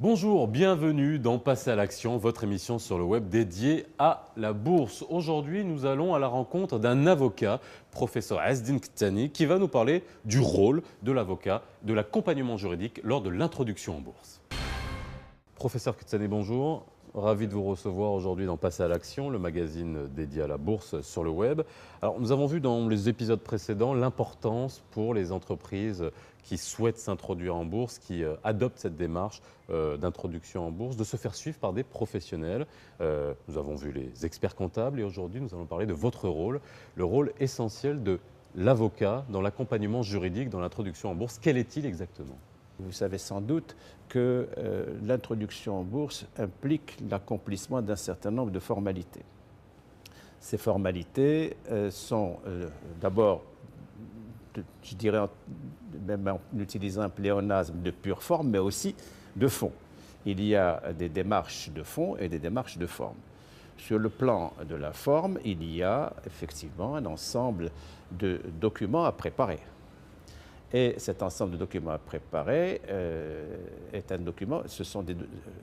Bonjour, bienvenue dans Passer à l'action, votre émission sur le web dédiée à la bourse. Aujourd'hui, nous allons à la rencontre d'un avocat, professeur Ezzedine Kettani, qui va nous parler du rôle de l'avocat, de l'accompagnement juridique lors de l'introduction en bourse. Professeur Kettani, bonjour. Ravi de vous recevoir aujourd'hui dans Passer à l'action, le magazine dédié à la bourse sur le web. Alors, nous avons vu dans les épisodes précédents l'importance pour les entreprises qui souhaitent s'introduire en bourse, qui adoptent cette démarche d'introduction en bourse, de se faire suivre par des professionnels. Nous avons vu les experts comptables et aujourd'hui, nous allons parler de votre rôle, le rôle essentiel de l'avocat dans l'accompagnement juridique dans l'introduction en bourse. Quel est-il exactement ? Vous savez sans doute que l'introduction en bourse implique l'accomplissement d'un certain nombre de formalités. Ces formalités sont d'abord, je dirais, même en utilisant un pléonasme, de pure forme, mais aussi de fond. Il y a des démarches de fond et des démarches de forme. Sur le plan de la forme, il y a effectivement un ensemble de documents à préparer. Et cet ensemble de documents à préparer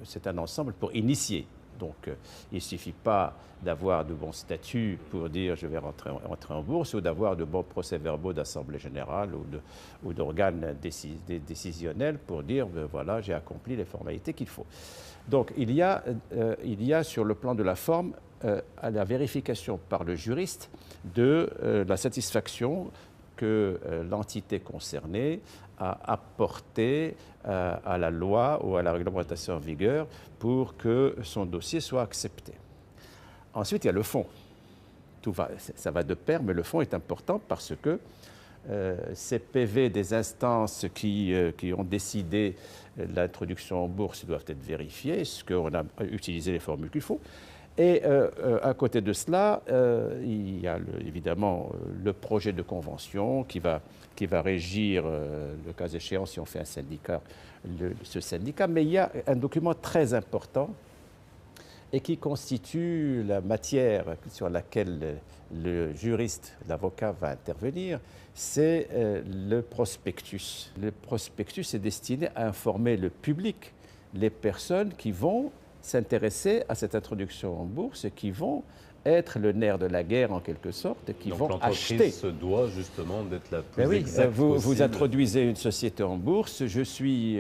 c'est un ensemble pour initier. Donc, il ne suffit pas d'avoir de bons statuts pour dire je vais rentrer en bourse ou d'avoir de bons procès-verbaux d'assemblée générale ou d'organes décisionnels pour dire voilà, j'ai accompli les formalités qu'il faut. Donc, il y a sur le plan de la forme la vérification par le juriste de la satisfaction que l'entité concernée a apporté à la loi ou à la réglementation en vigueur pour que son dossier soit accepté. Ensuite, il y a le fond. Ça va de pair, mais le fond est important parce que ces PV des instances qui ont décidé l'introduction en bourse doivent être vérifiés. Est-ce qu'on a utilisé les formules qu'il faut ? Et à côté de cela, il y a évidemment le projet de convention qui va régir, le cas échéant, si on fait un syndicat, ce syndicat. Mais il y a un document très important et qui constitue la matière sur laquelle le juriste, l'avocat va intervenir, c'est le prospectus. Le prospectus est destiné à informer le public, les personnes qui vont s'intéresser à cette introduction en bourse et qui vont être le nerf de la guerre en quelque sorte et qui Donc, vont acheter. l'entreprise se doit justement d'être la plus exacte vous possible. introduisez une société en bourse, je suis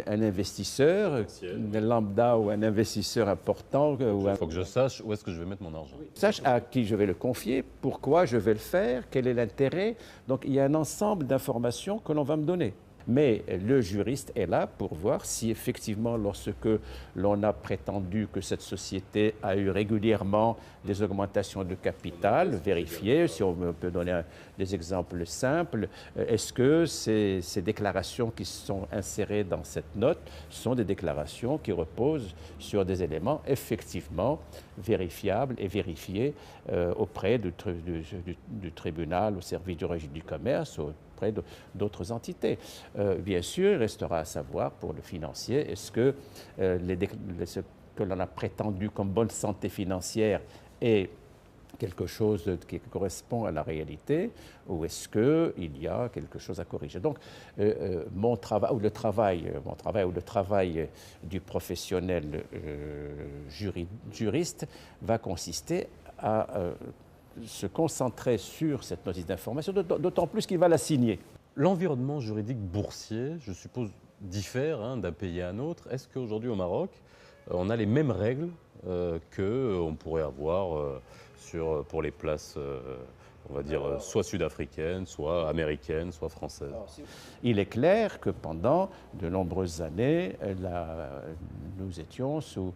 un investisseur, un lambda ou un investisseur important. Il faut que je sache où est-ce que je vais mettre mon argent. Sache à qui je vais le confier, pourquoi je vais le faire, quel est l'intérêt. Donc il y a un ensemble d'informations que l'on va me donner. Mais le juriste est là pour voir si effectivement, lorsque l'on a prétendu que cette société a eu régulièrement des augmentations de capital, vérifier, si on peut donner des exemples simples, est-ce que ces déclarations qui sont insérées dans cette note sont des déclarations qui reposent sur des éléments effectivement vérifiables et vérifiés auprès du tribunal, au service du registre du commerce, auprès d'autres entités. Bien sûr, il restera à savoir pour le financier, est-ce que ce que l'on a prétendu comme bonne santé financière est quelque chose qui correspond à la réalité ou est-ce qu'il y a quelque chose à corriger. Donc, mon travail ou le travail du professionnel juriste va consister à se concentrer sur cette notice d'information, d'autant plus qu'il va la signer. L'environnement juridique boursier, je suppose, diffère d'un pays à un autre. Est-ce qu'aujourd'hui au Maroc, on a les mêmes règles qu'on pourrait avoir pour les places, on va dire, soit sud-africaines, soit américaines, soit françaises? Il est clair que pendant de nombreuses années, nous étions sous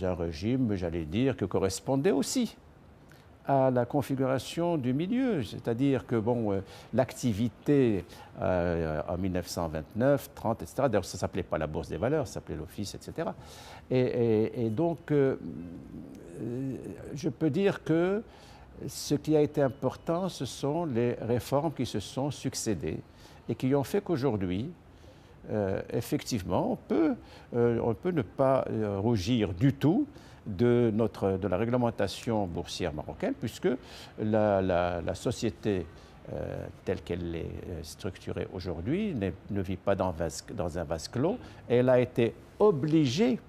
un régime, j'allais dire, qui correspondait aussi à la configuration du milieu, c'est-à-dire que l'activité en 1929, 30, etc., d'ailleurs ça ne s'appelait pas la Bourse des valeurs, ça s'appelait l'Office, etc. Et donc, je peux dire que ce qui a été important, ce sont les réformes qui se sont succédées et qui ont fait qu'aujourd'hui, effectivement, on peut ne pas rougir du tout de la réglementation boursière marocaine, puisque la société telle qu'elle est structurée aujourd'hui, ne vit pas dans un vase clos. Elle a été obligée,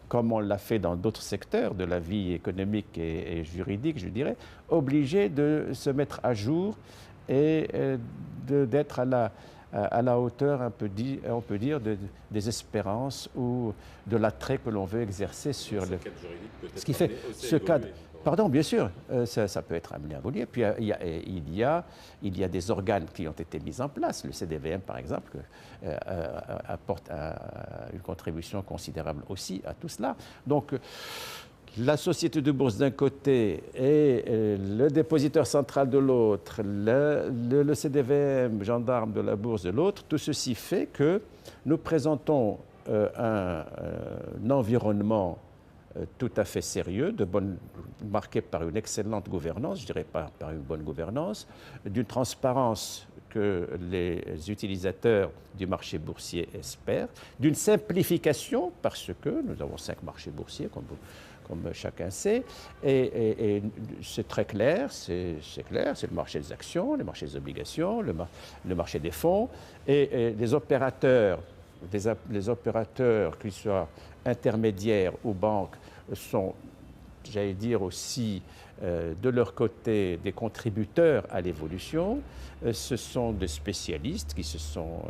comme on l'a fait dans d'autres secteurs de la vie économique et juridique, je dirais, obligée de se mettre à jour et d'être à la hauteur, on peut dire, des espérances ou de l'attrait que l'on veut exercer sur le... Ce qui fait ce cadre... Pardon, bien sûr, ça peut être amené à évoluer. Puis il y a des organes qui ont été mis en place. Le CDVM, par exemple, apporte une contribution considérable aussi à tout cela. Donc, la société de bourse d'un côté et le dépositeur central de l'autre, le CDVM, gendarme de la bourse de l'autre, tout ceci fait que nous présentons un environnement tout à fait sérieux, marqué par une excellente gouvernance, je dirais pas par une bonne gouvernance, d'une transparence que les utilisateurs du marché boursier espèrent, d'une simplification, parce que nous avons 5 marchés boursiers, comme chacun sait, et c'est très clair, c'est le marché des actions, le marché des obligations, le marché des fonds, et les opérateurs, qu'ils soient intermédiaires ou banques, sont, j'allais dire aussi, de leur côté, des contributeurs à l'évolution. Ce sont des spécialistes qui se sont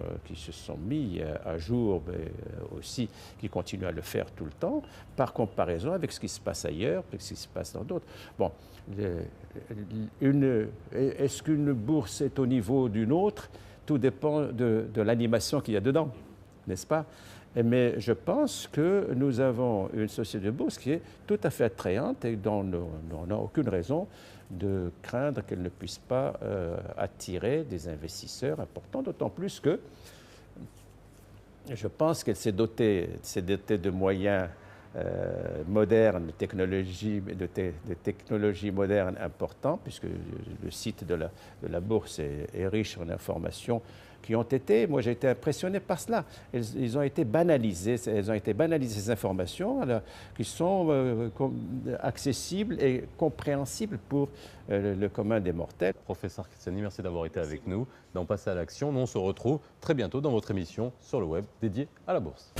mis à jour, mais aussi qui continuent à le faire tout le temps, par comparaison avec ce qui se passe ailleurs, avec ce qui se passe dans d'autres. Bon, est-ce qu'une bourse est au niveau d'une autre? Tout dépend de l'animation qu'il y a dedans, n'est-ce pas? Mais je pense que nous avons une société de bourse qui est tout à fait attrayante et dont on n'a aucune raison de craindre qu'elle ne puisse pas attirer des investisseurs importants, d'autant plus que je pense qu'elle s'est dotée de moyens modernes, de technologies modernes importantes, puisque le site de la bourse est riche en informations qui ont été, moi j'ai été impressionné par cela. Elles ont été banalisées, ces informations qui sont accessibles et compréhensibles pour le commun des mortels. Professeur Kitsani, merci d'avoir été avec nous. Dans Passer à l'action, nous on se retrouve très bientôt dans votre émission sur le web dédiée à la bourse.